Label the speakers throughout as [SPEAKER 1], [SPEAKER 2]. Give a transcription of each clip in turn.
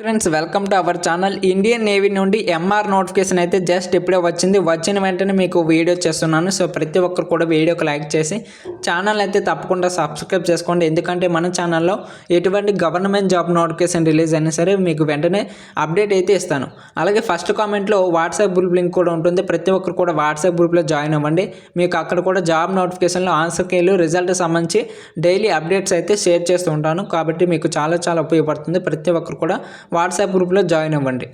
[SPEAKER 1] Friends welcome to our channel. Indian navy నుండి MR notification అయితే just ఇప్పుడే వచ్చిన వెంటనే మీకు వీడియో చేస్తున్నాను. సో ప్రతి ఒక్కరు కూడా వీడియోకి లైక్ చేసి ఛానల్ అయితే తప్పకుండా సబ్స్క్రైబ్ చేసుకోండి. ఎందుకంటే మన ఛానల్లో ఎటువంటి గవర్నమెంట్ జాబ్ నోటిఫికేషన్ రిలీజ్ అయినా సరే మీకు వెంటనే అప్డేట్ అయితే ఇస్తాను. అలాగే ఫస్ట్ కామెంట్లో వాట్సాప్ గ్రూప్ లింక్ కూడా ఉంటుంది. ప్రతి ఒక్కరు కూడా వాట్సాప్ గ్రూప్లో జాయిన్ అవ్వండి. మీకు అక్కడ కూడా జాబ్ నోటిఫికేషన్లో ఆన్సర్ కీలు రిజల్ట్ సంబంధించి డైలీ అప్డేట్స్ అయితే షేర్ చేస్తూ ఉంటాను. కాబట్టి మీకు చాలా ఉపయోగపడుతుంది. ప్రతి ఒక్కరు కూడా వాట్సాప్ గ్రూప్లో జాయిన్ అవ్వండి.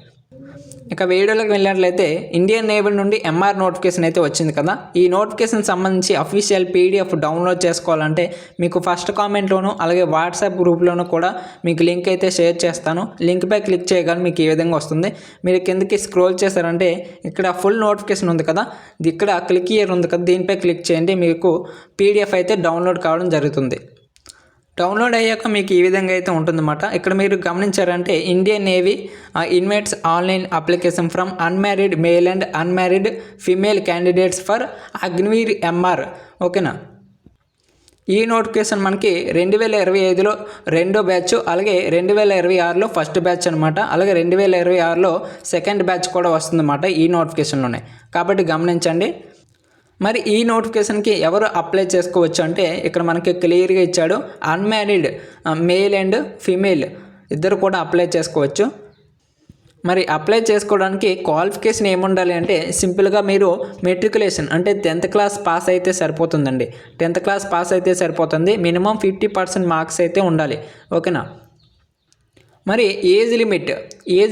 [SPEAKER 1] ఇక వీడియోలోకి వెళ్ళినట్లయితే ఇండియన్ నేవీ నుండి ఎంఆర్ నోటిఫికేషన్ అయితే వచ్చింది కదా. ఈ నోటిఫికేషన్ సంబంధించి అఫీషియల్ పీడిఎఫ్ డౌన్లోడ్ చేసుకోవాలంటే మీకు ఫస్ట్ కామెంట్లోను అలాగే వాట్సాప్ గ్రూప్లోనూ కూడా మీకు లింక్ అయితే షేర్ చేస్తాను. లింక్పై క్లిక్ చేయగానే మీకు ఈ విధంగా వస్తుంది. మీరు కిందకి స్క్రోల్ చేశారంటే ఇక్కడ ఫుల్ నోటిఫికేషన్ ఉంది కదా, ఇక్కడ క్లిక్ హియర్ ఉంది కదా, దీనిపై క్లిక్ చేయండి. మీకు పీడిఎఫ్ అయితే డౌన్లోడ్ కావడం జరుగుతుంది. డౌన్లోడ్ అయ్యాక మీకు ఈ విధంగా అయితే ఉంటుందన్నమాట. ఇక్కడ మీరు గమనించారంటే Indian Navy invites online application from unmarried male and unmarried female candidates for Agniveer MR. ఓకేనా, ఈ నోటిఫికేషన్ మనకి 2025లో రెండో బ్యాచ్, అలాగే 2026లో ఫస్ట్ బ్యాచ్ అనమాట. అలాగే 2026లో సెకండ్ బ్యాచ్ కూడా వస్తుందన్నమాట ఈ నోటిఫికేషన్లోనే. కాబట్టి గమనించండి. మరి ఈ నోటిఫికేషన్కి ఎవరు అప్లై చేసుకోవచ్చు అంటే ఇక్కడ మనకి క్లియర్గా ఇచ్చాడు. అన్మ్యారీడ్ మేల్ అండ్ ఫీమేల్ ఇద్దరు కూడా అప్లై చేసుకోవచ్చు. మరి అప్లై చేసుకోవడానికి క్వాలిఫికేషన్ ఏముండాలి అంటే సింపుల్గా మీరు మెట్రికులేషన్ అంటే 10th క్లాస్ పాస్ అయితే సరిపోతుందండి. 10th క్లాస్ పాస్ అయితే సరిపోతుంది. మినిమం 50% మార్క్స్ అయితే ఉండాలి. ఓకేనా. మరి ఏజ్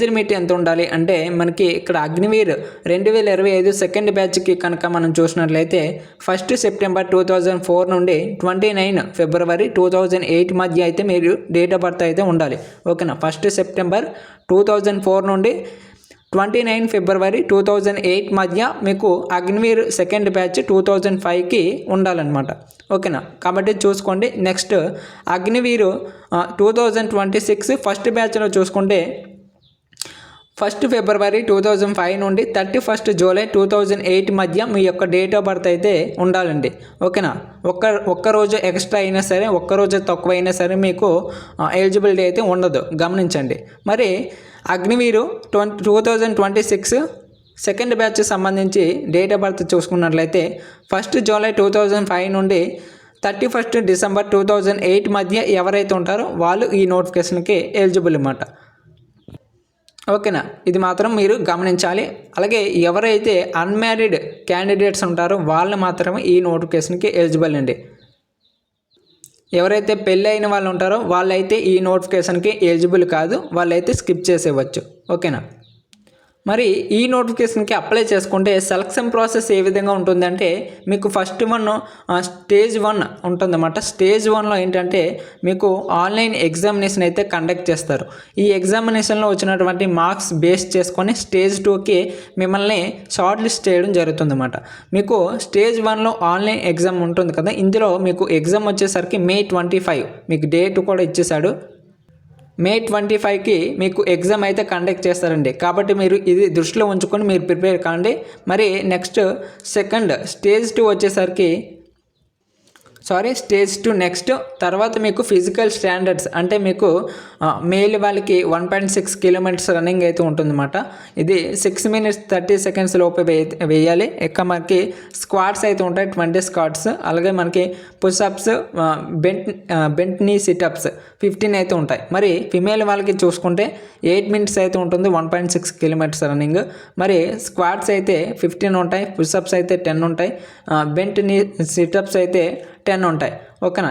[SPEAKER 1] లిమిట్ ఎంత ఉండాలి అంటే మనకి ఇక్కడ అగ్నివీర్ 2025 సెకండ్ బ్యాచ్కి కనుక మనం చూసినట్లయితే 1 సెప్టెంబర్ 2004 నుండి 29 ఫిబ్రవరి 2008 మధ్య అయితే మీరు డేట్ ఆఫ్ బర్త్ అయితే ఉండాలి. ఓకేనా. 1 సెప్టెంబర్ 2004 నుండి 29 ఫిబ్రవరి 2008 మధ్య మీకు అగ్నివీర్ సెకండ్ బ్యాచ్ 2005కి ఉండాలన్నమాట. ఓకేనా. కాబట్టి చూసుకోండి. నెక్స్ట్ అగ్నివీరు 2026 ఫస్ట్ బ్యాచ్లో చూసుకుంటే 1 ఫిబ్రవరి 2005 నుండి 31 జూలై 2008 మధ్య మీ యొక్క డేట్ ఆఫ్ బర్త్ అయితే ఉండాలండి. ఓకేనా. ఒక్కరోజు ఎక్స్ట్రా అయినా సరే, ఒక్కరోజు తక్కువ అయినా సరే మీకు ఎలిజిబిలిటీ అయితే ఉండదు. గమనించండి. మరి అగ్నివీరు 2026 సెకండ్ బ్యాచ్ సంబంధించి డేట్ ఆఫ్ బర్త్ చూసుకున్నట్లయితే 1 జూలై 2005 నుండి 31 డిసెంబర్ 2008 మధ్య ఎవరైతే ఉంటారో వాళ్ళు ఈ నోటిఫికేషన్కి ఎలిజిబుల్ అన్నమాట. ఓకేనా. ఇది మాత్రం మీరు గమనించాలి. అలాగే ఎవరైతే అన్మ్యారీడ్ క్యాండిడేట్స్ ఉంటారో వాళ్ళు మాత్రమే ఈ నోటిఫికేషన్కి ఎలిజిబుల్ అండి. ఎవరైతే పెళ్ళి అయిన వాళ్ళు ఉంటారో వాళ్ళైతే ఈ నోటిఫికేషన్కి ఎలిజిబుల్ కాదు, వాళ్ళైతే స్కిప్ చేసేవచ్చు. ఓకేనా. మరి ఈ నోటిఫికేషన్కి అప్లై చేసుకుంటే సెలక్షన్ ప్రాసెస్ ఏ విధంగా ఉంటుందంటే మీకు ఫస్ట్ స్టేజ్ 1 ఉంటుందన్నమాట. స్టేజ్ 1లో ఏంటంటే మీకు ఆన్లైన్ ఎగ్జామినేషన్ అయితే కండక్ట్ చేస్తారు. ఈ ఎగ్జామినేషన్లో వచ్చినటువంటి మార్క్స్ బేస్ చేసుకొని స్టేజ్ 2కి మిమ్మల్ని షార్ట్ లిస్ట్ చేయడం జరుగుతుందన్నమాట. మీకు స్టేజ్ 1లో ఆన్లైన్ ఎగ్జామ్ ఉంటుంది కదా, ఇందులో మీకు ఎగ్జామ్ వచ్చేసరికి May 25 మీకు డేట్ కూడా ఇచ్చేసాడు. May 25కి మీకు ఎగ్జామ్ అయితే కండక్ట్ చేస్తారండి. కాబట్టి మీరు ఇది దృష్టిలో ఉంచుకొని మీరు ప్రిపేర్ కాండి. మరి నెక్స్ట్ స్టేజ్ 2 వచ్చేసరికి స్టేజ్ 2 నెక్స్ట్ తర్వాత మీకు ఫిజికల్ స్టాండర్డ్స్ అంటే మీకు మేల్ వాళ్ళకి 1.6 కిలోమీటర్స్ రన్నింగ్ అయితే ఉంటుందన్నమాట. ఇది 6 minutes 30 seconds లోపే వేయాలి. ఇక మనకి స్క్వాట్స్ అయితే ఉంటాయి, 20 స్క్వాట్స్. అలాగే మనకి పుషప్స్, బెంట్ నీ సిటప్స్ 15 అయితే ఉంటాయి. మరి ఫిమేల్ వాళ్ళకి చూసుకుంటే 8 minutes అయితే ఉంటుంది, 1.6 కిలోమీటర్స్ రన్నింగ్. మరి స్క్వాట్స్ అయితే 15 ఉంటాయి, పుషప్స్ అయితే 10 ఉంటాయి, బెంట్ నీ సిటప్స్ అయితే 10 ఉంటాయి. ఓకేనా.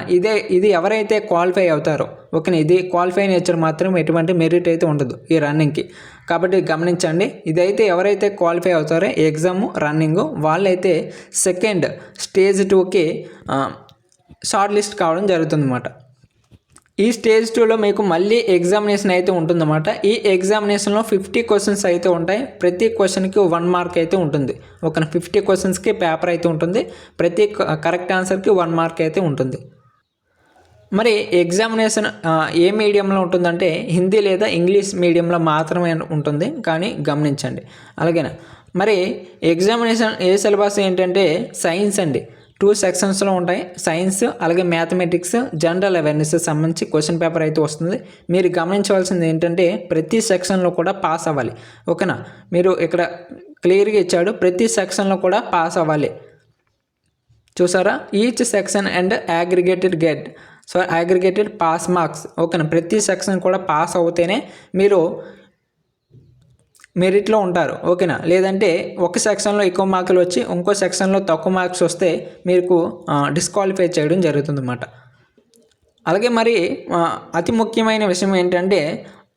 [SPEAKER 1] ఇది ఎవరైతే క్వాలిఫై అవుతారో, ఓకేనా, ఇది క్వాలిఫై నేచర్ మాత్రం ఎటువంటి మెరిట్ అయితే ఉండదు ఈ రన్నింగ్కి. కాబట్టి గమనించండి. ఇదైతే ఎవరైతే క్వాలిఫై అవుతారో ఎగ్జామ్ రన్నింగ్ వాళ్ళైతే సెకండ్ స్టేజ్ 2కి షార్ట్ లిస్ట్ కావడం జరుగుతుందన్నమాట. ఈ స్టేజ్ 2లో మీకు మళ్ళీ ఎగ్జామినేషన్ అయితే ఉంటుందన్నమాట. ఈ ఎగ్జామినేషన్లో 50 క్వశ్చన్స్ అయితే ఉంటాయి. ప్రతి క్వశ్చన్కి 1 మార్క్ అయితే ఉంటుంది. ఒక 50 క్వశ్చన్స్కి పేపర్ అయితే ఉంటుంది. ప్రతి కరెక్ట్ ఆన్సర్కి 1 మార్క్ అయితే ఉంటుంది. మరి ఎగ్జామినేషన్ ఏ మీడియంలో ఉంటుందంటే హిందీ లేదా ఇంగ్లీష్ మీడియంలో మాత్రమే ఉంటుంది. కానీ గమనించండి. అలాగేనా. మరి ఎగ్జామినేషన్ ఏ సిలబస్ ఏంటంటే సైన్స్ అండి. 2 సెక్షన్స్లో ఉంటాయి. సైన్స్ అలాగే మ్యాథమెటిక్స్, జనరల్ అవేర్నెస్ సంబంధించి క్వశ్చన్ పేపర్ అయితే వస్తుంది. మీరు గమనించవలసింది ఏంటంటే ప్రతి సెక్షన్లో కూడా పాస్ అవ్వాలి. ఓకేనా, మీరు ఇక్కడ క్లియర్గా ఇచ్చాడు, ప్రతి సెక్షన్లో కూడా పాస్ అవ్వాలి. చూసారా, each section and aggregated get, so aggregated pass marks. ఓకేనా, ప్రతి సెక్షన్ కూడా పాస్ అవుతేనే మీరు మెరిట్లో ఉంటారు. ఓకేనా, లేదంటే ఒక సెక్షన్లో ఎక్కువ మార్కులు వచ్చి ఇంకో సెక్షన్లో తక్కువ మార్క్స్ వస్తే మీకు డిస్క్వాలిఫై చేయడం జరుగుతుంది అన్నమాట. అలాగే మరి అతి ముఖ్యమైన విషయం ఏంటంటే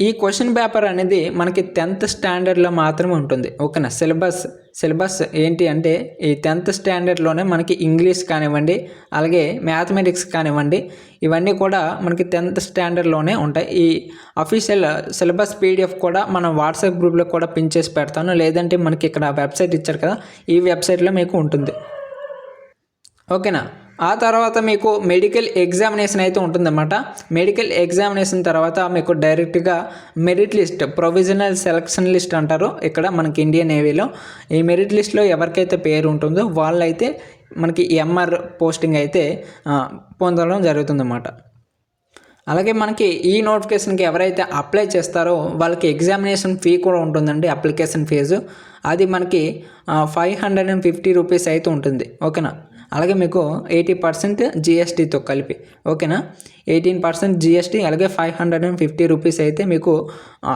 [SPEAKER 1] ఈ క్వశ్చన్ పేపర్ అనేది మనకి 10th స్టాండర్డ్లో మాత్రమే ఉంటుంది. ఓకేనా, సిలబస్ ఏంటి అంటే ఈ 10th స్టాండర్డ్లోనే మనకి ఇంగ్లీష్ కానివ్వండి, అలాగే మ్యాథమెటిక్స్ కానివ్వండి, ఇవన్నీ కూడా మనకి 10th స్టాండర్డ్లోనే ఉంటాయి. ఈ అఫీషియల్ సిలబస్ PDF కూడా మన వాట్సాప్ గ్రూప్లో కూడా పిన్ చేసి పెడతాను, లేదంటే మనకి ఇక్కడ వెబ్సైట్ ఇచ్చారు కదా, ఈ వెబ్సైట్లో మీకు ఉంటుంది. ఓకేనా, ఆ తర్వాత మీకు మెడికల్ ఎగ్జామినేషన్ అయితే ఉంటుందన్నమాట. మెడికల్ ఎగ్జామినేషన్ తర్వాత మీకు డైరెక్ట్గా merit list, provisional selection list అంటారు ఇక్కడ మనకి ఇండియన్ నేవీలో. ఈ మెరిట్ లిస్ట్లో ఎవరికైతే పేరు ఉంటుందో వాళ్ళైతే మనకి MR పోస్టింగ్ అయితే పొందడం జరుగుతుందన్నమాట. అలాగే మనకి ఈ నోటిఫికేషన్కి ఎవరైతే అప్లై చేస్తారో వాళ్ళకి ఎగ్జామినేషన్ ఫీ కూడా ఉంటుందండి, అప్లికేషన్ ఫీజు. అది మనకి 550 రూపీస్ అయితే ఉంటుంది. ఓకేనా, అలాగే మీకు 80% GSTతో కలిపి. ఓకేనా, 18% GST అలాగే 550 రూపీస్ అయితే మీకు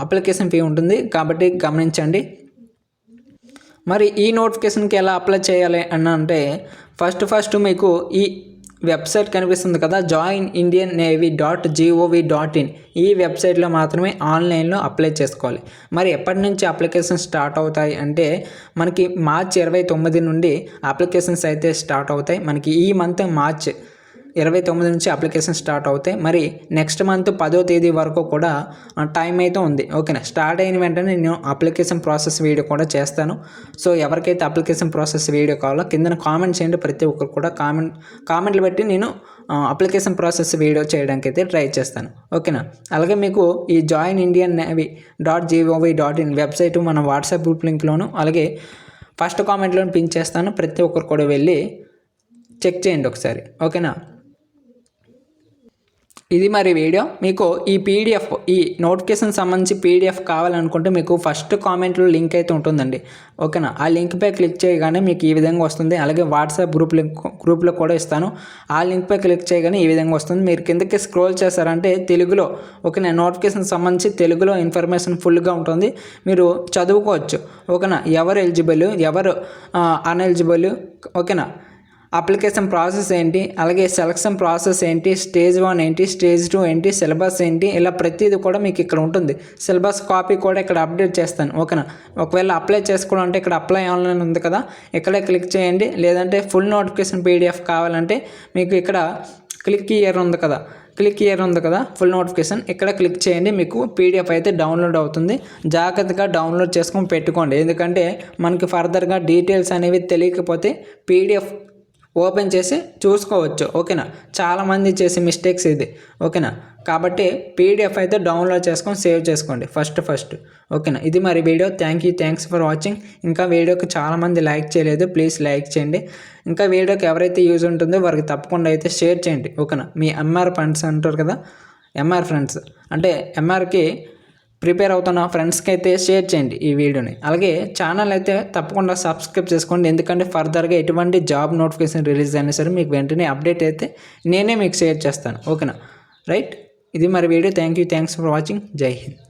[SPEAKER 1] అప్లికేషన్ ఫీ ఉంటుంది, కాబట్టి గమనించండి. మరి ఈ నోటిఫికేషన్కి ఎలా అప్లై చేయాలి అని అంటే ఫస్ట్ మీకు ఈ వెబ్సైట్ కనిపిస్తుంది కదా, joinindiannavy.gov.in, ఈ వెబ్సైట్లో మాత్రమే ఆన్లైన్లో అప్లై చేసుకోవాలి. మరి ఎప్పటి నుంచి అప్లికేషన్ స్టార్ట్ అవుతాయి అంటే మనకి మార్చి 29 నుండి అప్లికేషన్స్ అయితే స్టార్ట్ అవుతాయి. మనకి ఈ మంత్ మార్చ్ 29 నుంచి అప్లికేషన్ స్టార్ట్ అవుతాయి. మరి నెక్స్ట్ మంత్ 10వ తేదీ వరకు కూడా టైం అయితే ఉంది. ఓకేనా, స్టార్ట్ అయిన వెంటనే నేను అప్లికేషన్ ప్రాసెస్ వీడియో కూడా చేస్తాను. సో ఎవరికైతే అప్లికేషన్ ప్రాసెస్ వీడియో కావాలో కింద కామెంట్ చేయండి. ప్రతి ఒక్కరు కూడా కామెంట్లు పెట్టి నేను అప్లికేషన్ ప్రాసెస్ వీడియో చేయడానికి అయితే ట్రై చేస్తాను. ఓకేనా, అలాగే మీకు ఈ joinindiannavy.gov.in వెబ్సైట్ మన వాట్సాప్ గ్రూప్ లింక్లోను అలాగే ఫస్ట్ కామెంట్లోను పిన్ చేస్తాను. ప్రతి ఒక్కరు కూడా వెళ్ళి చెక్ చేయండి ఒకసారి. ఓకేనా, ఇది మరి వీడియో. మీకు ఈ PDF, ఈ నోటిఫికేషన్ సంబంధించి PDF కావాలనుకుంటే మీకు ఫస్ట్ కామెంట్లో లింక్ అయితే ఉంటుందండి. ఓకేనా, ఆ లింక్పై క్లిక్ చేయగానే మీకు ఈ విధంగా వస్తుంది. అలాగే వాట్సాప్ గ్రూప్లో కూడా ఇస్తాను, ఆ లింక్పై క్లిక్ చేయగానే ఈ విధంగా వస్తుంది. మీరు కిందకి స్క్రోల్ చేశారంటే తెలుగులో, ఓకేనా, నోటిఫికేషన్ సంబంధించి తెలుగులో ఇన్ఫర్మేషన్ ఫుల్గా ఉంటుంది, మీరు చదువుకోవచ్చు. ఓకేనా, ఎవరు ఎలిజిబుల్, ఎవరు అన్ఎలిజిబుల్, ఓకేనా, అప్లికేషన్ ప్రాసెస్ ఏంటి, అలాగే సెలక్షన్ ప్రాసెస్ ఏంటి, స్టేజ్ 1 ఏంటి, స్టేజ్ 2 ఏంటి, సిలబస్ ఏంటి, ఇలా ప్రతిదీ కూడా మీకు ఇక్కడ ఉంటుంది. సిలబస్ కాపీ కూడా ఇక్కడ అప్డేట్ చేస్తాను. ఓకేనా, ఒకవేళ అప్లై చేసుకోవాలంటే ఇక్కడ అప్లై ఆన్లైన్ ఉంది కదా, ఇక్కడే క్లిక్ చేయండి. లేదంటే ఫుల్ నోటిఫికేషన్ PDF కావాలంటే మీకు ఇక్కడ క్లిక్ హియర్ ఉంది కదా, ఫుల్ నోటిఫికేషన్, ఇక్కడ క్లిక్ చేయండి. మీకు PDF అయితే డౌన్లోడ్ అవుతుంది. జాగ్రత్తగా డౌన్లోడ్ చేసుకొని పెట్టుకోండి, ఎందుకంటే మనకి ఫర్దర్గా డీటెయిల్స్ అనేవి తెలియకపోతే PDF ఓపెన్ చేసి చూసుకోవచ్చు. ఓకేనా, చాలామంది చేసే మిస్టేక్స్ ఇది. ఓకేనా, కాబట్టి PDF అయితే డౌన్లోడ్ చేసుకొని సేవ్ చేసుకోండి ఫస్ట్. ఓకేనా, ఇది మరి వీడియో. Thanks for watching. ఇంకా వీడియోకి చాలామంది లైక్ చేయలేదు, ప్లీజ్ లైక్ చేయండి. ఇంకా వీడియోకి ఎవరైతే యూజ్ ఉంటుందో వారికి తప్పకుండా అయితే షేర్ చేయండి. ఓకేనా, మీ MR ఫ్రెండ్స్ అంటారు కదా, MR ఫ్రెండ్స్ అంటే MRకి ప్రిపేర్ అవుతున్న ఫ్రెండ్స్కి అయితే షేర్ చేయండి ఈ వీడియోని. అలాగే ఛానల్ అయితే తప్పకుండా సబ్స్క్రైబ్ చేసుకోండి, ఎందుకంటే ఫర్దర్గా ఎటువంటి జాబ్ నోటిఫికేషన్ రిలీజ్ అయినా సరే మీకు వెంటనే అప్డేట్ అయితే నేనే మీకు షేర్ చేస్తాను. ఓకేనా, రైట్, ఇది మరి వీడియో. Thanks for watching. జై హింద్.